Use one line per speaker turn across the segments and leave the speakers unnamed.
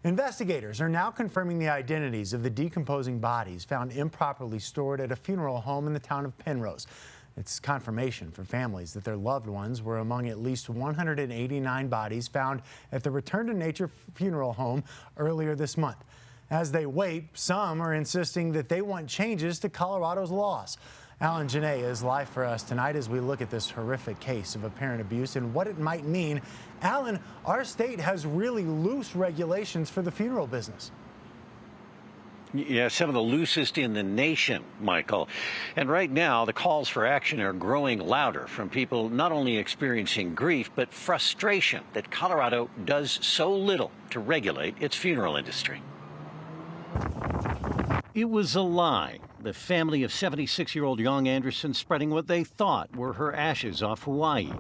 Investigators are now confirming the identities of the decomposing bodies found improperly stored at a funeral home in the town of Penrose. It's confirmation for families that their loved ones were among at least 189 bodies found at the Return to Nature funeral home earlier this month. As they wait, some are insisting that they want changes to Colorado's laws. Alan Janae is live for us tonight as we look at this horrific case of apparent abuse and what it might mean. Alan, our state has really loose regulations for the funeral business.
Yeah, some of the loosest in the nation, Michael. And right now, the calls for action are growing louder from people not only experiencing grief, but frustration that Colorado does so little to regulate its funeral industry. It was a lie. The family of 76-year-old Young Anderson spreading what they thought were her ashes off Hawaii,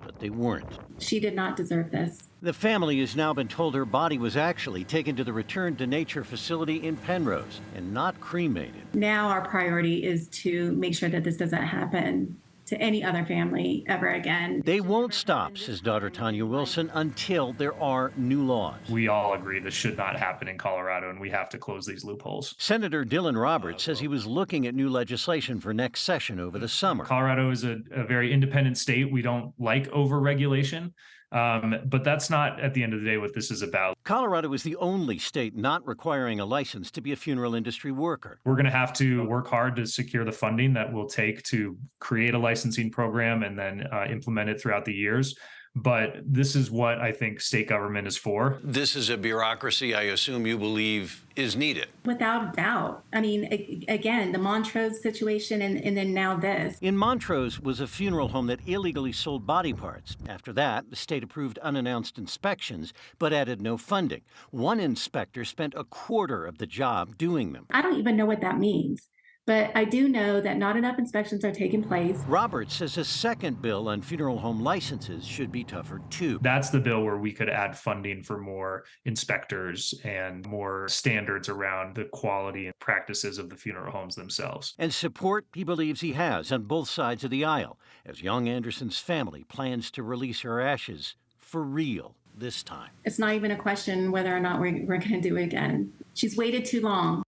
but they weren't.
She did not deserve this.
The family has now been told her body was actually taken to the Return to Nature facility in Penrose and not cremated.
Now our priority is to make sure that this doesn't happen to any other family ever again.
They won't stop, says daughter Tanya Wilson, until there are new laws.
We all agree this should not happen in Colorado, and we have to close these loopholes.
Senator Dylan Roberts says he was looking at new legislation for next session over the summer.
Colorado is a very independent state. We don't like over-regulation, but that's not, at the end of the day, what this is about.
Colorado is the only state not requiring a license to be a funeral industry worker.
We're going to have to work hard to secure the funding that will take to create a licensing program and then implement it throughout the years. But this is what I think state government is for.
This is a bureaucracy I assume you believe is needed.
Without doubt. I mean, again, the Montrose situation and then now this.
In Montrose was a funeral home that illegally sold body parts. After that, the state approved unannounced inspections, but added no funding. One inspector spent a quarter of the job doing them.
I don't even know what that means. But I do know that not enough inspections are taking place.
Roberts says a second bill on funeral home licenses should be tougher, too.
That's the bill where we could add funding for more inspectors and more standards around the quality and practices of the funeral homes themselves.
And support he believes he has on both sides of the aisle, as Young Anderson's family plans to release her ashes for real this time.
It's not even a question whether or not we're going to do it again. She's waited too long.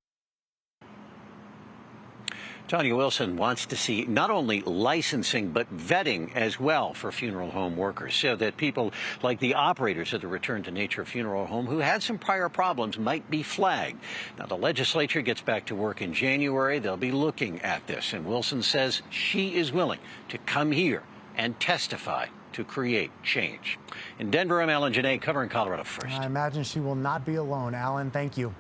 Tanya Wilson wants to see not only licensing, but vetting as well for funeral home workers, so that people like the operators of the Return to Nature funeral home who had some prior problems might be flagged. Now, the legislature gets back to work in January. They'll be looking at this, and Wilson says she is willing to come here and testify to create change. In Denver, I'm Alan Janae, covering Colorado First.
I imagine she will not be alone. Alan, thank you.